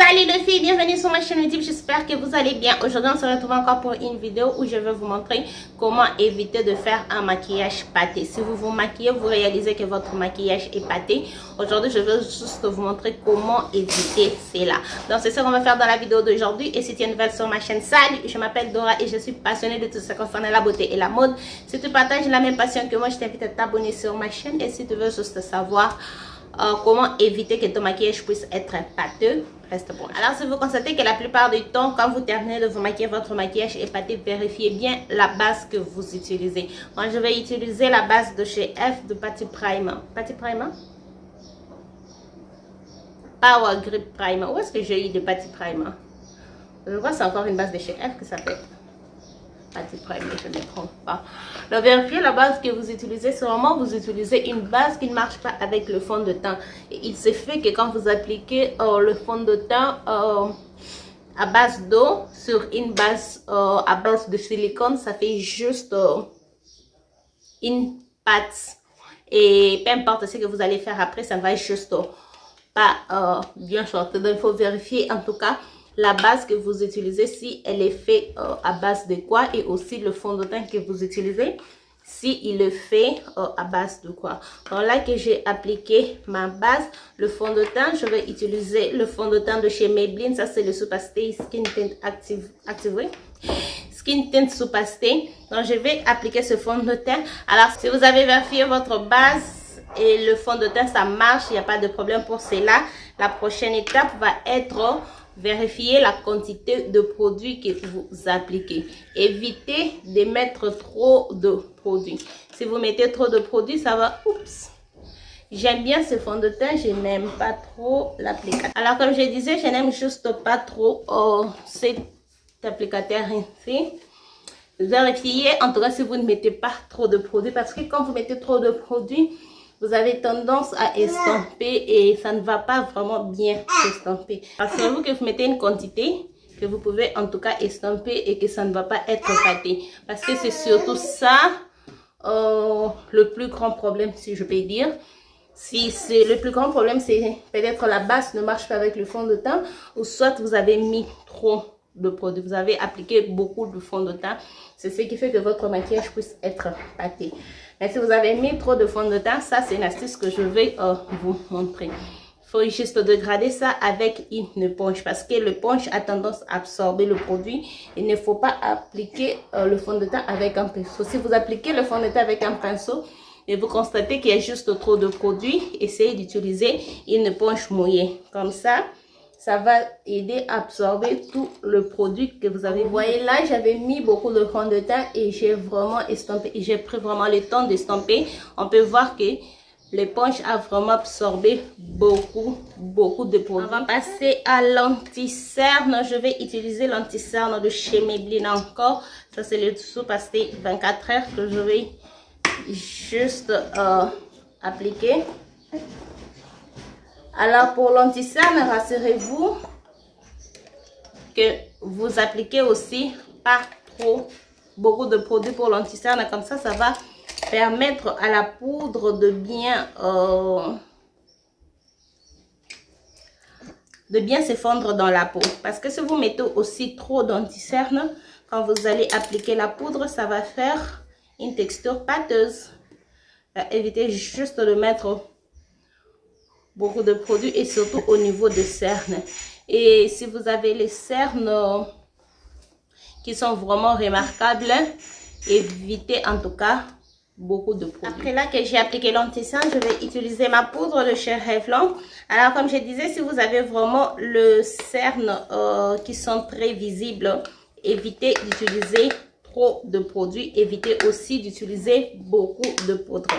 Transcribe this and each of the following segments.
Salut les filles, bienvenue sur ma chaîne YouTube, j'espère que vous allez bien. Aujourd'hui on se retrouve encore pour une vidéo où je vais vous montrer comment éviter de faire un maquillage pâté. Si vous vous maquillez, vous réalisez que votre maquillage est pâté. Aujourd'hui je vais juste vous montrer comment éviter cela. Donc c'est ce qu'on va faire dans la vidéo d'aujourd'hui. Et si tu es nouvelle sur ma chaîne, salut, je m'appelle Dora et je suis passionnée de tout ce concernant la beauté et la mode. Si tu partages la même passion que moi, je t'invite à t'abonner sur ma chaîne. Et si tu veux juste savoir comment éviter que ton maquillage puisse être pâteux, reste bon. Alors si vous constatez que la plupart du temps quand vous terminez de vous maquiller, votre maquillage est pâté, vérifiez bien la base que vous utilisez. Moi je vais utiliser la base de chez F de Patti Primer. Patti Primer? Power Grip Primer. Où est-ce que j'ai eu de Patti Primer? Je vois c'est encore une base de chez F que ça s'appelle Patti Primer, je ne me trompe pas. Donc vérifiez la base que vous utilisez. Sûrement vous utilisez une base qui ne marche pas avec le fond de teint. Et il se fait que quand vous appliquez le fond de teint à base d'eau sur une base à base de silicone, ça fait juste une pâte. Et peu importe ce que vous allez faire après, ça va juste pas bien sortir. Donc il faut vérifier en tout cas la base que vous utilisez, si elle est faite à base de quoi, et aussi le fond de teint que vous utilisez, si il est fait à base de quoi. Donc là que j'ai appliqué ma base, le fond de teint, je vais utiliser le fond de teint de chez Maybelline. Ça c'est le Super Stay Skin Tint Active Skin Tint Super Stay. Donc je vais appliquer ce fond de teint. Alors si vous avez vérifié votre base et le fond de teint ça marche, il n'y a pas de problème pour cela. La prochaine étape va être vérifier la quantité de produits que vous appliquez. Évitez de mettre trop de produits. Si vous mettez trop de produits, ça va... Oups! J'aime bien ce fond de teint, je n'aime pas trop l'applicateur. Alors comme je disais, je n'aime juste pas trop cet applicateur ici. Vérifiez en tout cas si vous ne mettez pas trop de produits, parce que quand vous mettez trop de produits, vous avez tendance à estomper et ça ne va pas vraiment bien estomper. Assurez-vous que vous mettez une quantité que vous pouvez en tout cas estomper et que ça ne va pas être pâté. Parce que c'est surtout ça le plus grand problème, si je peux dire. Si c'est le plus grand problème, c'est peut-être la base ne marche pas avec le fond de teint, ou soit vous avez mis trop de produits, vous avez appliqué beaucoup de fond de teint. C'est ce qui fait que votre maquillage puisse être pâté. Mais si vous avez mis trop de fond de teint, ça c'est une astuce que je vais vous montrer. Il faut juste dégrader ça avec une éponge, parce que l'éponge a tendance à absorber le produit. Il ne faut pas appliquer le fond de teint avec un pinceau. Si vous appliquez le fond de teint avec un pinceau et vous constatez qu'il y a juste trop de produits, essayez d'utiliser une éponge mouillée. Comme ça va aider à absorber tout le produit que vous avez. Vous voyez là, j'avais mis beaucoup de fond de teint et j'ai vraiment estompé. J'ai pris vraiment le temps d'estomper. On peut voir que l'éponge a vraiment absorbé beaucoup de produits. On va passer à l'anti-cerne. Je vais utiliser l'anti-cerne de chez Maybelline encore. Ça c'est le Super Stay 24 heures que je vais juste appliquer. Alors pour l'anti-cerne, rassurez-vous que vous appliquez aussi pas trop beaucoup de produits pour l'anti-cerne. Comme ça va permettre à la poudre de bien se fondre dans la peau. Parce que si vous mettez aussi trop d'anti-cerne, quand vous allez appliquer la poudre, ça va faire une texture pâteuse. Évitez juste de mettre beaucoup de produits et surtout au niveau des cernes. Et si vous avez les cernes qui sont vraiment remarquables, évitez en tout cas beaucoup de produits. Après là que j'ai appliqué l'anti-cerne, je vais utiliser ma poudre de chez Revlon. Alors comme je disais, si vous avez vraiment le cerne qui sont très visibles, évitez d'utiliser trop de produits. Évitez aussi d'utiliser beaucoup de poudre.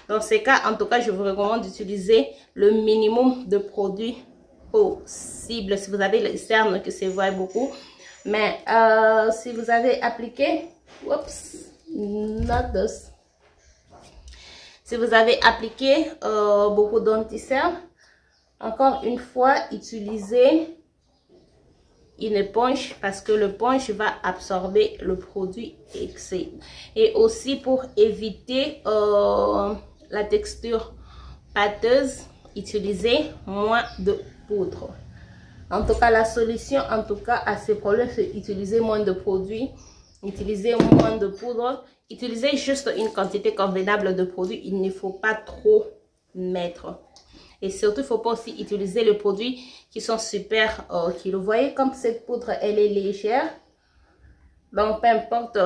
Dans ces cas, en tout cas, je vous recommande d'utiliser le minimum de produits possible. Si vous avez les cernes que se voit beaucoup. Mais si vous avez appliqué... Oups, not this. Si vous avez appliqué beaucoup d'anti-cerne, encore une fois, utilisez une éponge, parce que l'éponge va absorber le produit excès. Et aussi pour éviter la texture pâteuse, utilisez moins de poudre. En tout cas, la solution en tout cas à ces problèmes, c'est utiliser moins de produits, utiliser moins de poudre, utiliser juste une quantité convenable de produits. Il ne faut pas trop mettre. Et surtout, il ne faut pas aussi utiliser les produits qui sont super kilos. Vous voyez comme cette poudre, elle est légère. Donc, peu importe,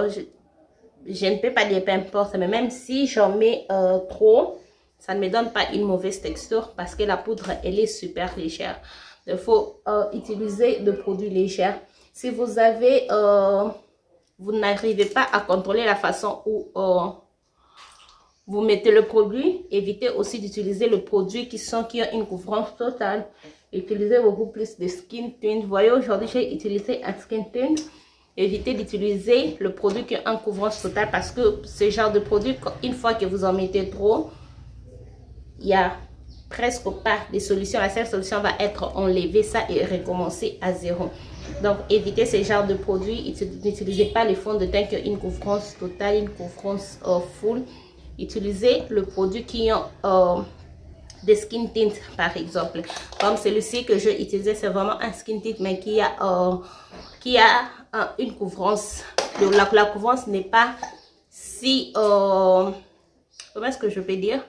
je ne peux pas dire peu importe, mais même si j'en mets trop, ça ne me donne pas une mauvaise texture parce que la poudre, elle est super légère. Il faut utiliser des produits légers. Si vous avez, vous n'arrivez pas à contrôler la façon où vous mettez le produit, évitez aussi d'utiliser le produit qui ont une couvrance totale. Utilisez beaucoup plus de skin tint. Vous voyez, aujourd'hui, j'ai utilisé un skin tint. Évitez d'utiliser le produit qui a une couvrance totale parce que ce genre de produit, une fois que vous en mettez trop, il n'y a presque pas de solution. La seule solution va être enlever ça et recommencer à zéro. Donc, évitez ce genre de produit. N'utilisez pas les fonds de teint qui ont une couvrance totale, une couvrance full. Utilisez le produit qui ont des skin tint, par exemple. Comme celui-ci que je utilisais, c'est vraiment un skin tint, mais qui a une couvrance. La couvrance n'est pas si... comment est-ce que je peux dire?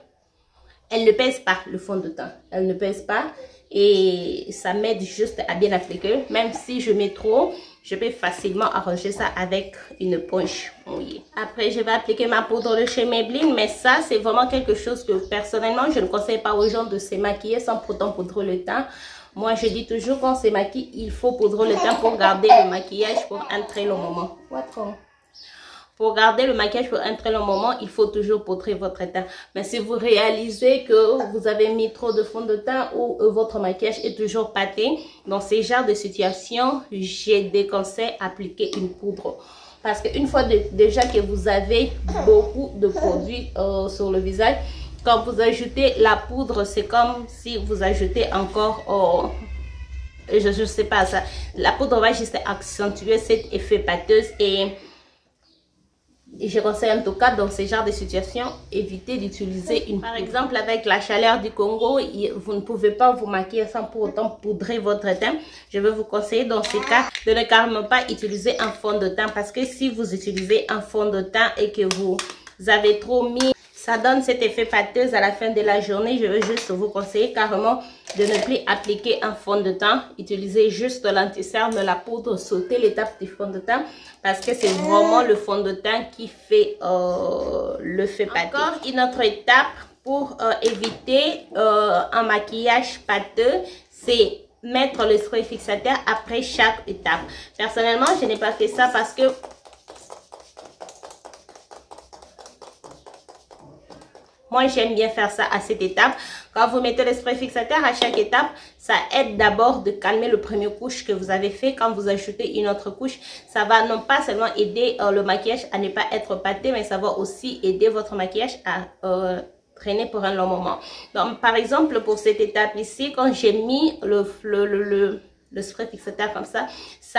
Elle ne pèse pas le fond de teint. Elle ne pèse pas. Et ça m'aide juste à bien appliquer. Même si je mets trop, je peux facilement arranger ça avec une poche mouillée. Après, je vais appliquer ma poudre de chez Maybelline. Mais ça, c'est vraiment quelque chose que personnellement, je ne conseille pas aux gens de se maquiller sans pourtant poudrer le teint. Moi, je dis toujours qu'on se maquille, il faut poudrer le teint pour garder le maquillage pour un très long moment. Pour garder le maquillage pour un très long moment, il faut toujours poudrer votre teint. Mais si vous réalisez que vous avez mis trop de fond de teint ou votre maquillage est toujours pâté, dans ces genres de situations, je déconseille d'appliquer une poudre. Parce qu'une fois déjà que vous avez beaucoup de produits sur le visage, quand vous ajoutez la poudre, c'est comme si vous ajoutez encore... je ne sais pas ça. La poudre va juste accentuer cet effet pâteuse et je conseille en tout cas dans ce genre de situation, éviter d'utiliser une poudre. Par exemple, avec la chaleur du Congo, vous ne pouvez pas vous maquiller sans pour autant poudrer votre teint. Je vais vous conseiller dans ce cas de ne carrément pas utiliser un fond de teint parce que si vous utilisez un fond de teint et que vous avez trop mis, ça donne cet effet pâteuse à la fin de la journée. Je veux juste vous conseiller carrément de ne plus appliquer un fond de teint. Utilisez juste l'anti-cerne, la poudre, sautez l'étape du fond de teint parce que c'est vraiment le fond de teint qui fait le fait pâteux. Encore une autre étape pour éviter un maquillage pâteux, c'est mettre le spray fixateur après chaque étape. Personnellement, je n'ai pas fait ça parce que moi, j'aime bien faire ça à cette étape. Quand vous mettez le spray fixateur à chaque étape, ça aide d'abord de calmer le premier couche que vous avez fait. Quand vous ajoutez une autre couche, ça va non pas seulement aider le maquillage à ne pas être pâté, mais ça va aussi aider votre maquillage à traîner pour un long moment. Donc, par exemple, pour cette étape ici, quand j'ai mis le spray fixateur comme ça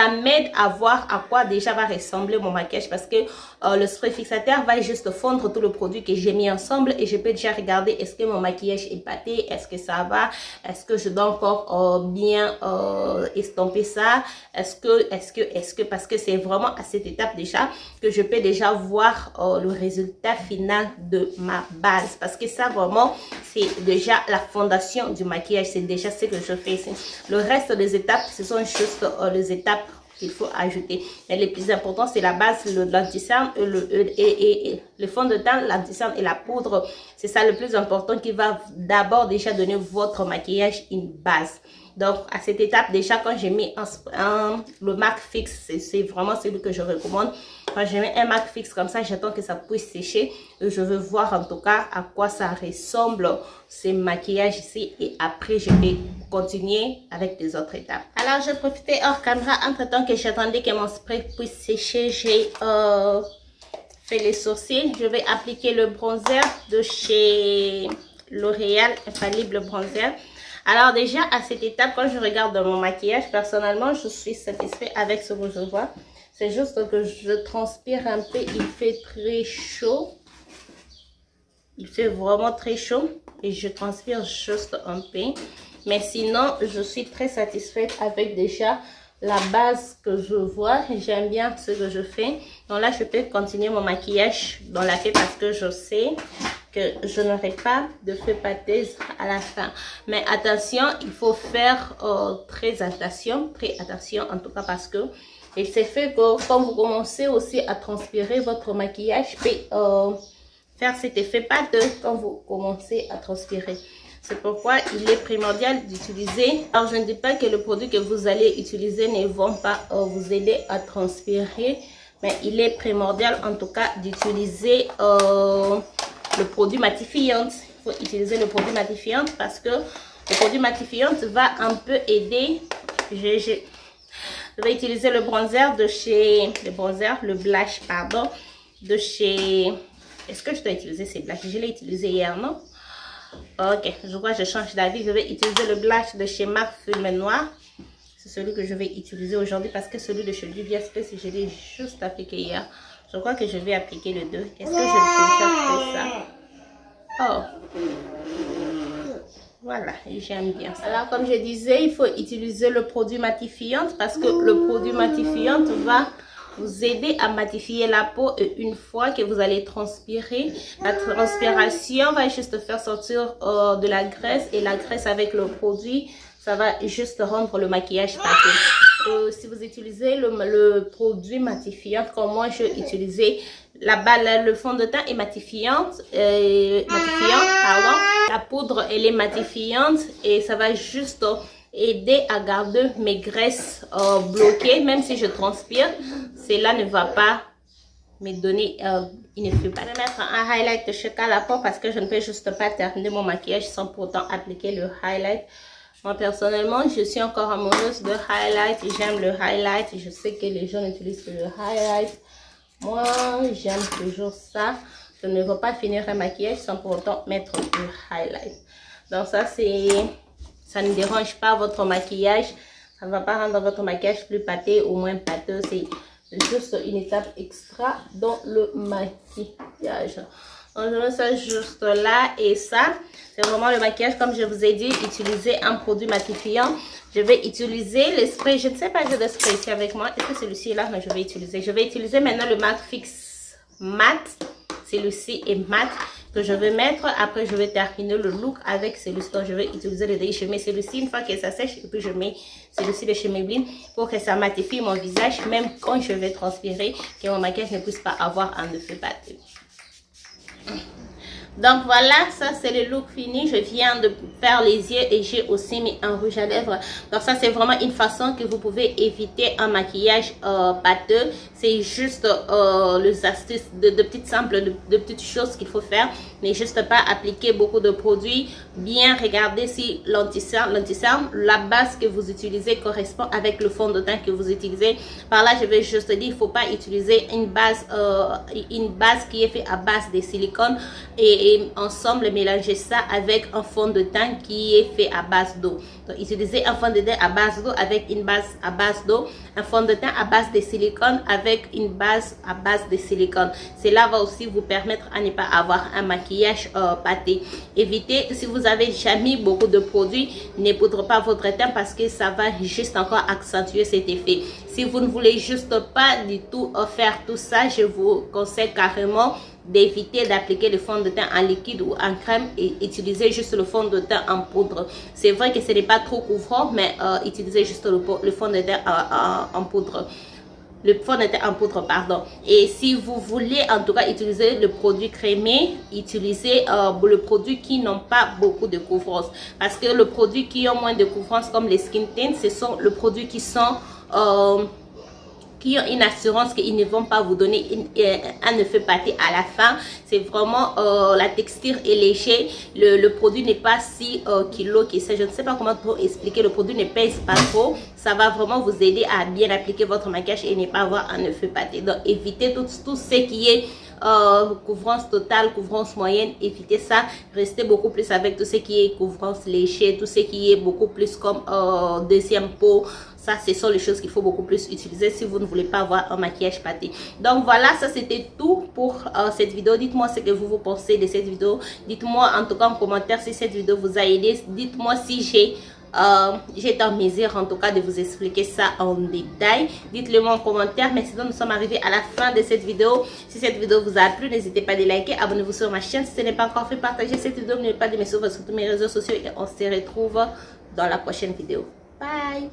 m'aide à voir à quoi déjà va ressembler mon maquillage parce que le spray fixateur va juste fondre tout le produit que j'ai mis ensemble et je peux déjà regarder est-ce que mon maquillage est pâté, est-ce que ça va, est-ce que je dois encore bien estomper ça, est-ce que parce que c'est vraiment à cette étape déjà que je peux déjà voir le résultat final de ma base parce que ça vraiment c'est déjà la fondation du maquillage, c'est déjà ce que je fais ici. Le reste des étapes ce sont juste les étapes qu'il faut ajouter. Mais le plus important, c'est la base, l'anti-cerne et le fond de teint, l'anti-cerne et la poudre. C'est ça le plus important qui va d'abord déjà donner votre maquillage une base. Donc, à cette étape, déjà, quand j'ai mis le MAC fixe, c'est vraiment celui que je recommande. Quand je mets un MAC fixe comme ça, j'attends que ça puisse sécher. Et je veux voir en tout cas à quoi ça ressemble, ce maquillage ici. Et après, je vais continuer avec les autres étapes. Alors, je profitais hors caméra. Entre temps que j'attendais que mon spray puisse sécher, j'ai fait les sourcils. Je vais appliquer le bronzer de chez L'Oréal Infallible Bronzer. Alors déjà, à cette étape, quand je regarde mon maquillage, personnellement, je suis satisfaite avec ce que je vois. C'est juste que je transpire un peu. Il fait très chaud. Il fait vraiment très chaud. Et je transpire juste un peu. Mais sinon, je suis très satisfaite avec déjà la base que je vois. J'aime bien ce que je fais. Donc là, je peux continuer mon maquillage dans la fée parce que je sais que je n'aurai pas de feu pâteuse à la fin. Mais attention, il faut faire très attention en tout cas parce que il s'est fait que quand vous commencez aussi à transpirer, votre maquillage peut faire cet effet pâteux quand vous commencez à transpirer. C'est pourquoi il est primordial d'utiliser. Alors, je ne dis pas que le produit que vous allez utiliser ne vont pas vous aider à transpirer, mais il est primordial en tout cas d'utiliser le produit matifiant. Il faut utiliser le produit matifiant parce que le produit matifiant va un peu aider. Je vais utiliser le bronzer de chez... le blush, pardon, de chez... Est-ce que je dois utiliser ces blushs? Je l'ai utilisé hier, non? Ok, je crois que je change d'avis. Je vais utiliser le blush de chez MAC Fumée Noire. C'est celui que je vais utiliser aujourd'hui parce que celui de chez Juvia's Place, je l'ai juste appliqué hier. Je crois que je vais appliquer le 2. Est-ce que je déjà fait ça? Oh! Voilà, j'aime bien ça. Alors, comme je disais, il faut utiliser le produit matifiant parce que le produit matifiant va vous aider à matifier la peau et une fois que vous allez transpirer, la transpiration va juste faire sortir de la graisse et la graisse avec le produit, ça va juste rendre le maquillage pâteux. Si vous utilisez le produit matifiant comme moi j'ai utilisé, le fond de teint est matifiant, pardon. La poudre elle est matifiante et ça va juste aider à garder mes graisses bloquées, même si je transpire, cela ne va pas me donner une effet pas. Je vais mettre un highlight de chez Colourpop parce que je ne peux juste pas terminer mon maquillage sans pourtant appliquer le highlight. Moi personnellement, je suis encore amoureuse de highlight, j'aime le highlight, je sais que les gens utilisent le highlight. Moi, j'aime toujours ça. Je ne veux pas finir un maquillage sans pour autant mettre du highlight. Donc ça, ça ne dérange pas votre maquillage. Ça ne va pas rendre votre maquillage plus pâté ou moins pâteux. C'est juste une étape extra dans le maquillage. Donc je mets ça juste là et ça. C'est vraiment le maquillage, comme je vous ai dit, utiliser un produit matifiant. Je vais utiliser le spray. Je ne sais pas, j'ai de spray ici avec moi. Est-ce que celui-ci est là? Mais je vais utiliser. Je vais utiliser maintenant le MAC Fix Matte. Celui-ci est mat que je vais mettre. Après, je vais terminer le look avec celui-ci. Donc, je vais utiliser le je mets celui-ci une fois que ça sèche. Et puis, je mets celui-ci de chez Maybelline pour que ça matifie mon visage. Même quand je vais transpirer, que mon maquillage ne puisse pas avoir un effet pâteux. Donc voilà, ça c'est le look fini. Je viens de faire les yeux et j'ai aussi mis un rouge à lèvres. Donc ça c'est vraiment une façon que vous pouvez éviter un maquillage pâteux. C'est juste les astuces de petites simples, de petites choses qu'il faut faire. Mais juste pas appliquer beaucoup de produits. Bien regarder si l'anti-cerne, la base que vous utilisez correspond avec le fond de teint que vous utilisez. Par là je vais juste dire, il ne faut pas utiliser une base qui est faite à base de silicone et ensemble mélanger ça avec un fond de teint qui est fait à base d'eau. Donc utilisez un fond de teint à base d'eau avec une base à base d'eau, un fond de teint à base de silicone avec une base à base de silicone. Cela va aussi vous permettre à ne pas avoir un maquillage pâté. Évitez, si vous avez déjà mis beaucoup de produits, ne poudrez pas votre teint parce que ça va juste encore accentuer cet effet. Si vous ne voulez juste pas du tout faire tout ça, je vous conseille carrément d'éviter d'appliquer le fond de teint en liquide ou en crème et utiliser juste le fond de teint en poudre. C'est vrai que ce n'est pas trop couvrant, mais utilisez juste le fond de teint en poudre. Le fond de teint en poudre, pardon. Et si vous voulez en tout cas utiliser le produit crémé, utilisez le produit qui n'ont pas beaucoup de couvrance. Parce que le produit qui ont moins de couvrance comme les skin tints, ce sont les produits qui sont... qui ont une assurance qu'ils ne vont pas vous donner un effet pâté à la fin. C'est vraiment la texture est léger, le produit n'est pas si kilo que ça. Je ne sais pas comment trop expliquer, le produit ne pèse pas trop. Ça va vraiment vous aider à bien appliquer votre maquillage et ne pas avoir un effet pâté. Donc évitez tout ce qui est couvrance totale, couvrance moyenne, évitez ça. Restez beaucoup plus avec tout ce qui est couvrance léger, tout ce qui est beaucoup plus comme deuxième peau. Ça, ce sont les choses qu'il faut beaucoup plus utiliser si vous ne voulez pas avoir un maquillage pâté. Donc voilà, ça c'était tout pour cette vidéo. Dites-moi ce que vous pensez de cette vidéo. Dites-moi en tout cas en commentaire si cette vidéo vous a aidé. Dites-moi si j'ai J'ai en mesure en tout cas de vous expliquer ça en détail. Dites-le moi en commentaire. Mais sinon, nous sommes arrivés à la fin de cette vidéo. Si cette vidéo vous a plu, n'hésitez pas à liker, abonnez-vous sur ma chaîne. Si ce n'est pas encore fait, partagez cette vidéo. N'oubliez pas de me suivre sur tous mes réseaux sociaux et on se retrouve dans la prochaine vidéo. Bye!